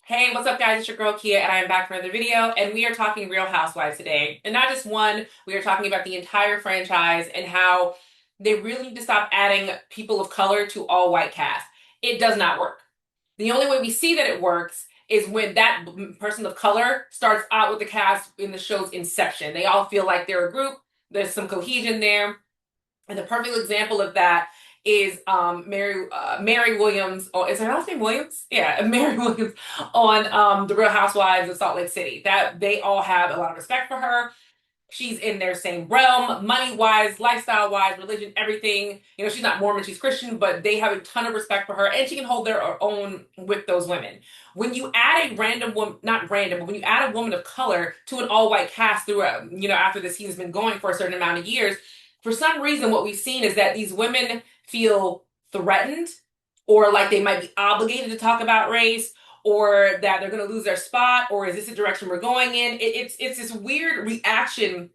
Hey, what's up, guys? It's your girl Kia, and I am back for another video. And we are talking Real Housewives today. And not just one, we are talking about the entire franchise and how they really need to stop adding people of color to all white cast. It does not work. The only way we see that it works is when that person of color starts out with the cast in the show's inception. They all feel like they're a group, there's some cohesion there. And the perfect example of that is Mary Williams. Oh, is her last name Williams? Yeah, Mary Williams on the Real Housewives of Salt Lake City. That they all have a lot of respect for her. She's in their same realm, money wise, lifestyle wise, religion, everything. You know, she's not Mormon, she's Christian, but they have a ton of respect for her, and she can hold their own with those women. When you add a random woman, not random, but when you add a woman of color to an all white cast through after the season's been going for a certain amount of years, for some reason, what we've seen is that these women feel threatened or like they might be obligated to talk about race or that they're going to lose their spot, or is this the direction we're going in? It's this weird reaction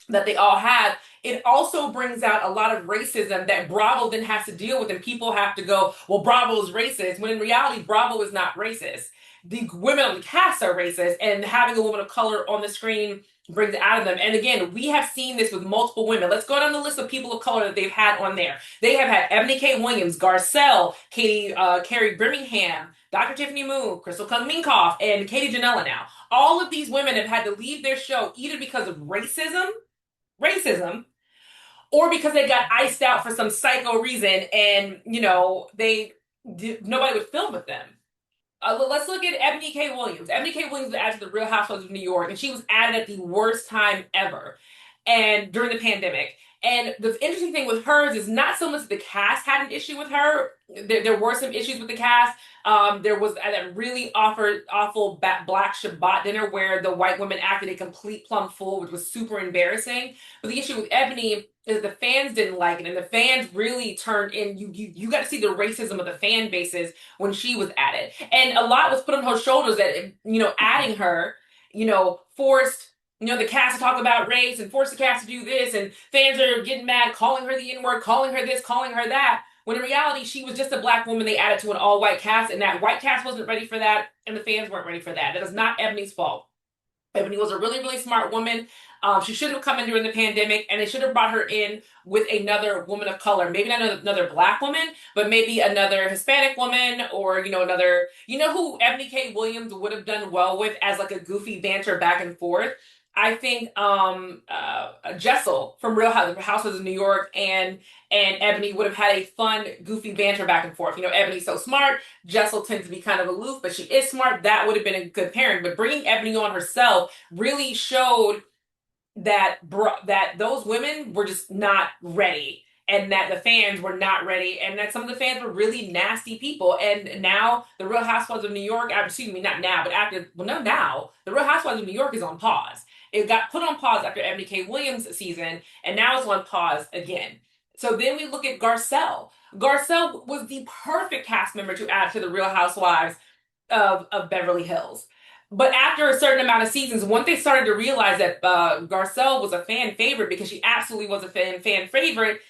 that they all have. It also brings out a lot of racism that Bravo then has to deal with, and people have to go, well, Bravo is racist, when in reality, Bravo is not racist. The women on the cast are racist, and having a woman of color on the screen brings it out of them. And again, we have seen this with multiple women. Let's go down the list of people of color that they've had on there. They have had Ebony K. Williams, Garcelle, Carrie Birmingham, Dr. Tiffany Moon, Crystal Kung Minkoff, and Katie Janela now. All of these women have had to leave their show either because of racism, or because they got iced out for some psycho reason, and nobody would film with them. Let's look at Ebony K. Williams. Ebony K. Williams was added to the Real Housewives of New York, and she was added at the worst time ever, and during the pandemic. And the interesting thing with hers is not so much that the cast had an issue with her. There were some issues with the cast. There was that really awful Black Shabbat dinner where the white women acted a complete plum fool, which was super embarrassing. But the issue with Ebony is the fans didn't like it, and the fans really turned in. You got to see the racism of the fan bases when she was added, and a lot was put on her shoulders that adding her, forced the cast to talk about race and force the cast to do this, and fans are getting mad, calling her the N-word, calling her this, calling her that. When in reality, she was just a black woman they added to an all-white cast, and that white cast wasn't ready for that, and the fans weren't ready for that. That is not Ebony's fault. Ebony was a really, really smart woman. She shouldn't have come in during the pandemic, and they should have brought her in with another woman of color. Maybe not another black woman, but maybe another Hispanic woman, or another. You know who Ebony K. Williams would have done well with as like a goofy banter back and forth? I think Jessel from Real Housewives of New York and Ebony would have had a fun, goofy banter back and forth. Ebony's so smart. Jessel tends to be kind of aloof, but she is smart. That would have been a good pairing. But bringing Ebony on herself really showed that those women were just not ready, and that the fans were not ready, and that some of the fans were really nasty people. And now the Real Housewives of New York, excuse me, not now, but now the Real Housewives of New York is on pause. It got put on pause after Ebony K. Williams' season, and now it's on pause again. So then we look at Garcelle. Garcelle was the perfect cast member to add to the Real Housewives of Beverly Hills. But after a certain amount of seasons, once they started to realize that Garcelle was a fan favorite, because she absolutely was a fan favorite,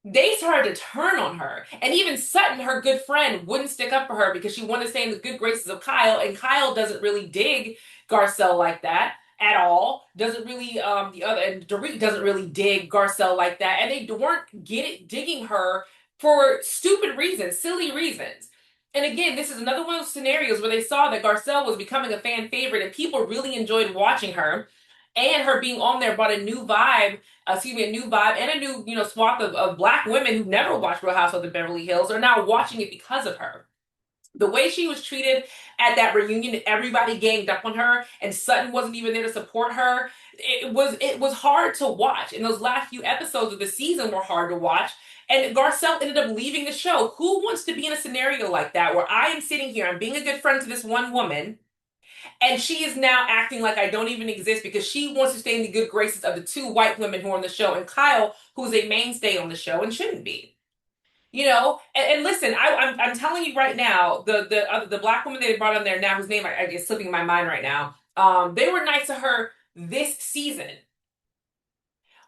they started to turn on her. And even Sutton, her good friend, wouldn't stick up for her because she wanted to stay in the good graces of Kyle, and Kyle doesn't really dig Garcelle like that at all. Doesn't really and Dorit doesn't really dig Garcelle like that, and they weren't digging her for stupid reasons, silly reasons. And again, this is another one of those scenarios where they saw that Garcelle was becoming a fan favorite, and people really enjoyed watching her, and her being on there brought a new vibe, a new vibe, and a new, swath of black women who never watched Real Housewives of Beverly Hills are now watching it because of her. The way she was treated at that reunion, everybody ganged up on her, and Sutton wasn't even there to support her. It was hard to watch. And those last few episodes of the season were hard to watch. And Garcelle ended up leaving the show. Who wants to be in a scenario like that where I am sitting here, I'm being a good friend to this one woman, and she is now acting like I don't even exist because she wants to stay in the good graces of the two white women who are on the show, and Kyle, who's a mainstay on the show and shouldn't be. And listen, I'm telling you right now, the black woman they brought on there now, whose name I is slipping my mind right now, they were nice to her this season.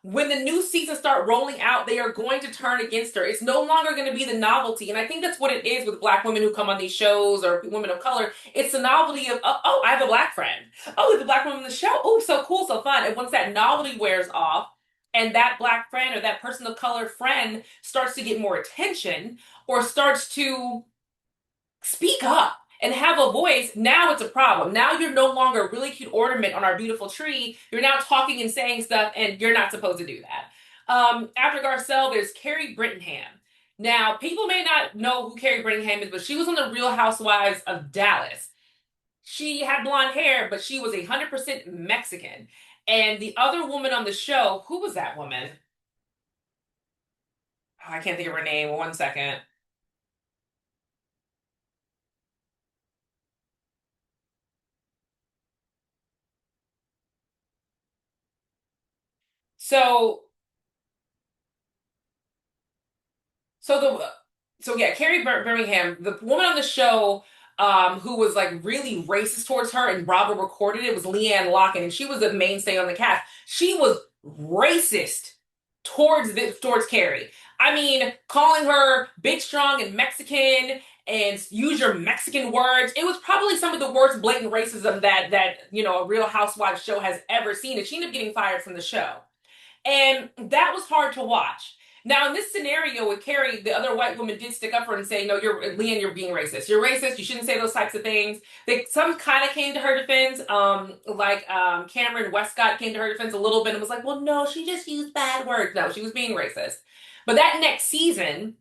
when the new seasons start rolling out, they are going to turn against her. It's no longer going to be the novelty. And I think that's what it is with black women who come on these shows or women of color. It's the novelty of, oh, I have a black friend. Oh, there's a black woman on the show. Oh, so cool, so fun. And once that novelty wears off, and that black friend or that person of color friend starts to get more attention or starts to speak up and have a voice, now it's a problem. Now you're no longer a really cute ornament on our beautiful tree. You're now talking and saying stuff, and you're not supposed to do that. After Garcelle, there's Carrie Brittingham. Now, people may not know who Carrie Brittingham is, but she was on the Real Housewives of Dallas. She had blonde hair, but she was 100% Mexican. And the other woman on the show, who was that woman? Oh, I can't think of her name. One second. So So the so yeah, Carrie Birmingham, the woman on the show, who was like really racist towards her, and Bravo recorded it, was Leanne Locken, and she was the mainstay on the cast. She was racist towards Carrie. I mean, calling her big, strong, and Mexican, and use your Mexican words. It was probably some of the worst blatant racism that a Real Housewives show has ever seen, and she ended up getting fired from the show. And that was hard to watch. Now, in this scenario with Carrie, the other white woman did stick up for her and say, "No, you're Leanne, you're being racist. You're racist. You shouldn't say those types of things." Some kind of came to her defense, Cameron Westcott came to her defense a little bit and was like, "Well, no, she just used bad words. No, she was being racist." But that next season,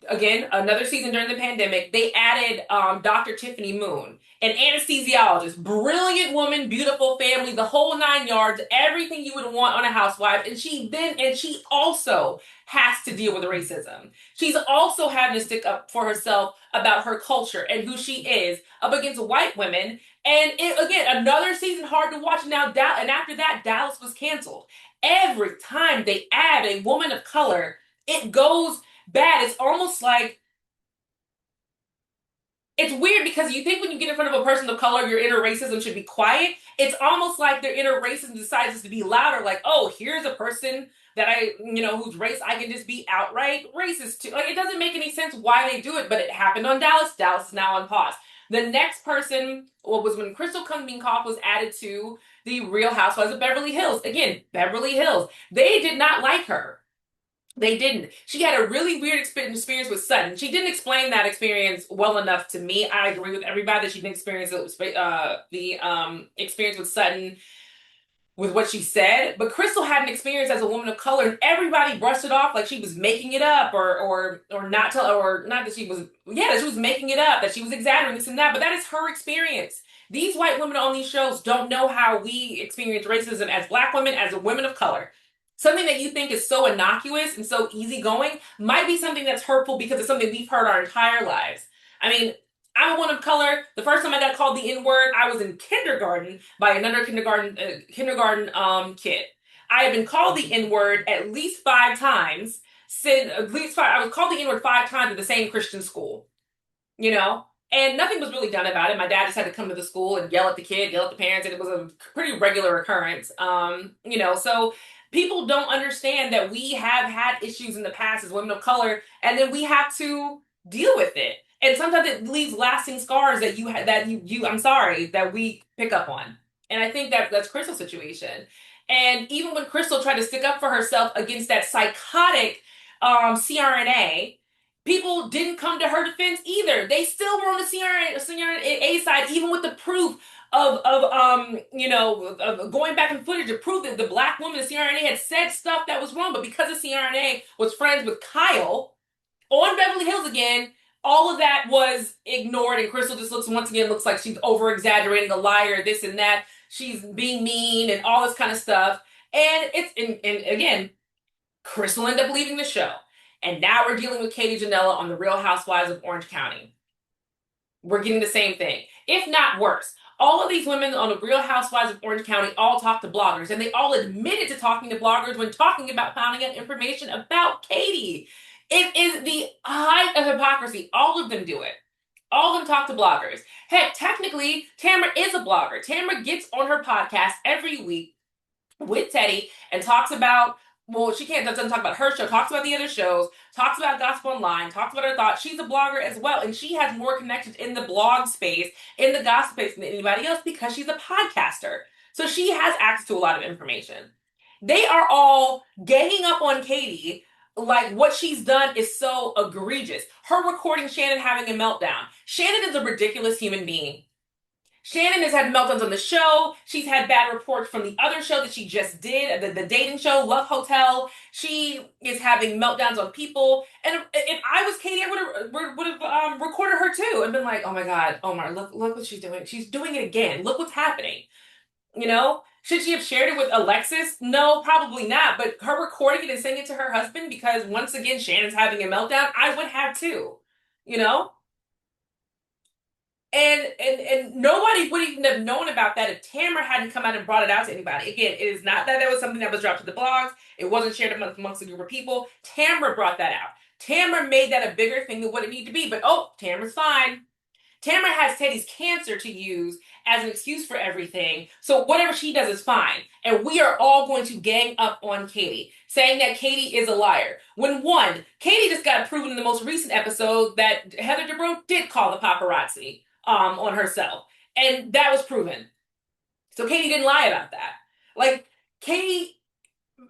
again, another season during the pandemic, they added Dr. Tiffany Moon, an anesthesiologist, brilliant woman, beautiful family, the whole nine yards, everything you would want on a housewife. And she also has to deal with racism. She's also having to stick up for herself about her culture and who she is up against white women. And again, another season hard to watch now. And after that, Dallas was canceled. Every time they add a woman of color, it goes bad. It's almost like it's weird because you think when you get in front of a person of color, your inner racism should be quiet. It's almost like their inner racism decides to be louder. Like, oh, here's a person that whose race I can just be outright racist to. Like, it doesn't make any sense why they do it, but it happened on Dallas. Dallas is now on pause. The next person, was when Crystal Cunningham was added to the Real Housewives of Beverly Hills. Again, Beverly Hills. They did not like her. They didn't. She had a really weird experience with Sutton. She didn't explain that experience well enough to me. I agree with everybody that she didn't experience the experience with Sutton with what she said. But Crystal had an experience as a woman of color, and everybody brushed it off like she was making it up, or not tell, or not that she was, yeah, that she was making it up, that she was exaggerating this and that. But that is her experience. These white women on these shows don't know how we experience racism as black women, as a women of color. Something that you think is so innocuous and so easygoing might be something that's hurtful because it's something we've heard our entire lives. I mean, I'm a woman of color. The first time I got called the N word, I was in kindergarten by another kindergarten kid. I have been called the N word at least 5 times. Since at least five, I was called the N word 5 times at the same Christian school. You know, and nothing was really done about it. My dad just had to come to the school and yell at the kid, yell at the parents, and it was a pretty regular occurrence. So people don't understand that we have had issues in the past as women of color, and then we have to deal with it. And sometimes it leaves lasting scars that I'm sorry, that we pick up on. And I think that's Crystal's situation. And even when Crystal tried to stick up for herself against that psychotic CRNA, people didn't come to her defense either. They still were on the CRNA side, even with the proof of going back in footage to prove that the black woman in CRNA had said stuff that was wrong. But because the CRNA was friends with Kyle on Beverly Hills again, all of that was ignored, and Crystal just looks like she's over exaggerating, a liar, this and that. She's being mean and all this kind of stuff. And again, Crystal ended up leaving the show. And now we're dealing with Katie Janela on the Real Housewives of Orange County. We're getting the same thing, if not worse. All of these women on the Real Housewives of Orange County all talk to bloggers, and they all admitted to talking to bloggers when talking about finding out information about Katie. It is the height of hypocrisy. All of them do it. All of them talk to bloggers. Heck, technically, Tamra is a blogger. Tamra gets on her podcast every week with Teddy and talks about, well, she can't doesn't talk about her show, talks about the other shows, talks about gossip online, talks about her thoughts. She's a blogger as well, and she has more connections in the blog space, in the gossip space than anybody else because she's a podcaster. So she has access to a lot of information. They are all ganging up on Katie like what she's done is so egregious. Her recording Shannon having a meltdown. Shannon is a ridiculous human being. Shannon has had meltdowns on the show. She's had bad reports from the other show that she just did, the dating show, Love Hotel. She is having meltdowns on people. And if I was Katie, I would have recorded her too and been like, "Oh my God, Omar, look what she's doing. She's doing it again. Look what's happening." You know, should she have shared it with Alexis? No, probably not. But her recording it and sending it to her husband because once again Shannon's having a meltdown, I would have too. You know, and nobody would even have known about that if Tamara hadn't come out and brought it out to anybody. Again, it is not that was something that was dropped to the blogs. It wasn't shared amongst a group of people. Tamara brought that out. Tamara made that a bigger thing than what it needed to be. But oh, Tamara's fine. Tamara has Teddy's cancer to use as an excuse for everything. So whatever she does is fine. And we are all going to gang up on Katie, saying that Katie is a liar. When one, Katie just got proven in the most recent episode that Heather Dubrow did call the paparazzi on herself. And that was proven. So Katie didn't lie about that. Like, Katie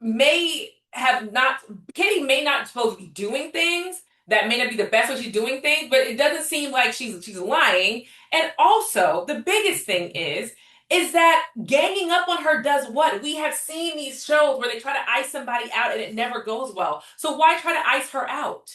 may have not, Katie may not supposed to be doing things that may not be the best way she's doing things, but it doesn't seem like she's lying. And also, the biggest thing is that ganging up on her does what? We have seen these shows where they try to ice somebody out and it never goes well. So why try to ice her out?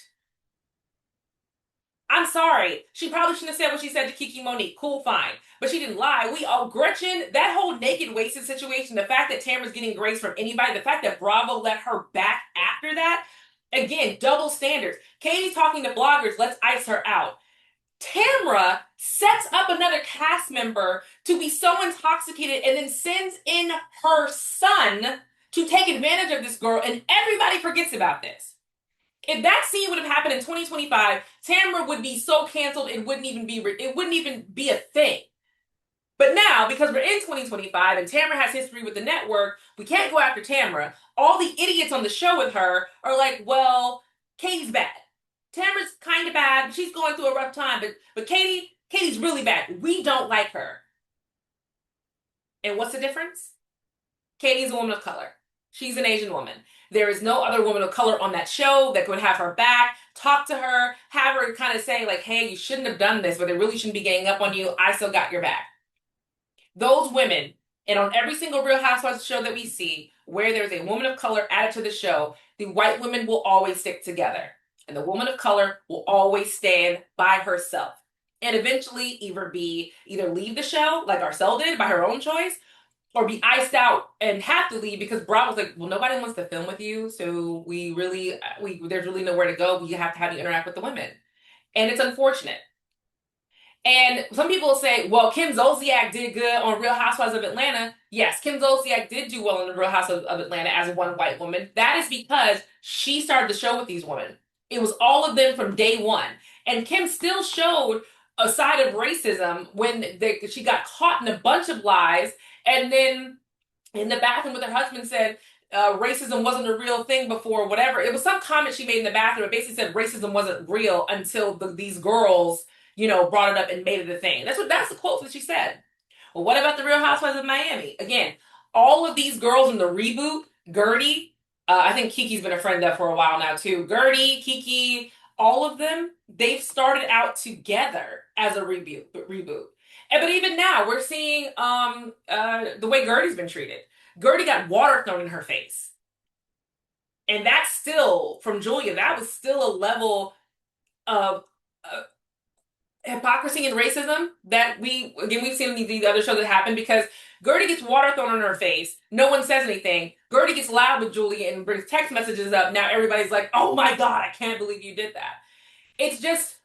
I'm sorry. She probably shouldn't have said what she said to Kiki Monique. Cool, fine. But she didn't lie. We all, Gretchen, that whole naked wasted situation, the fact that Tamara's getting grace from anybody, the fact that Bravo let her back after that, again, double standards. Katie's talking to bloggers, let's ice her out. Tamra sets up another cast member to be so intoxicated and then sends in her son to take advantage of this girl, and everybody forgets about this. If that scene would have happened in 2025, Tamara would be so canceled it wouldn't even be a thing. But now, because we're in 2025 and Tamara has history with the network, we can't go after Tamara. All the idiots on the show with her are like, well, Katie's bad. Tamara's kind of bad. She's going through a rough time, but Katie's really bad. We don't like her. And what's the difference? Katie's a woman of color. She's an Asian woman. There is no other woman of color on that show that could have her back, talk to her, have her kind of say, like, hey, you shouldn't have done this, but they really shouldn't be ganging up on you. I still got your back. Those women, and on every single Real Housewives show that we see, where there's a woman of color added to the show, the white women will always stick together. And the woman of color will always stand by herself. And eventually either leave the show, like Arcel did, by her own choice, or be iced out and have to leave because Bravo's like, well, nobody wants to film with you, so there's really nowhere to go. We have to have you interact with the women, and it's unfortunate. And some people will say, well, Kim Zolciak did good on Real Housewives of Atlanta. Yes, Kim Zolciak did do well on the Real Housewives of Atlanta as one white woman. That is because she started the show with these women. It was all of them from day one, and Kim still showed a side of racism when she got caught in a bunch of lies and then in the bathroom with her husband said racism wasn't a real thing before, whatever. It was some comment she made in the bathroom. It basically said racism wasn't real until these girls, brought it up and made it a thing. That's the quote that she said. Well, what about the Real Housewives of Miami? Again, all of these girls in the reboot, Gertie, I think Kiki's been a friend of for a while now too. Gertie, Kiki, all of them, they've started out together as a reboot. But even now, we're seeing the way Gertie's been treated. Gertie got water thrown in her face. And that's still, from Julia, that was still a level of hypocrisy and racism that we've seen in these other shows that happen because Gertie gets water thrown in her face. No one says anything. Gertie gets loud with Julia and brings text messages up. Now everybody's like, oh my God, I can't believe you did that. It's just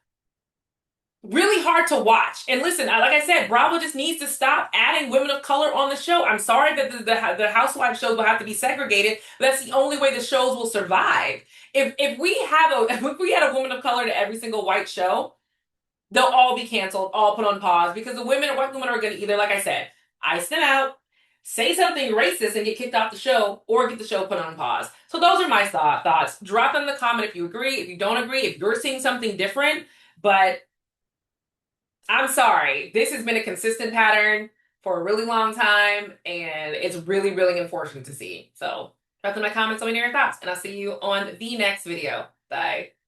really hard to watch. And listen, like I said, Bravo just needs to stop adding women of color on the show. I'm sorry that the Housewives shows will have to be segregated, but that's the only way the shows will survive. If we had a woman of color to every single white show, they'll all be canceled, all put on pause because the white women are going to either, like I said, ice them out, say something racist and get kicked off the show or get the show put on pause. So those are my thoughts. Drop in the comment if you agree, if you don't agree, if you're seeing something different. But I'm sorry, this has been a consistent pattern for a really long time, and it's really, really unfortunate to see. So drop in my comments, let me know your thoughts, and I'll see you on the next video. Bye.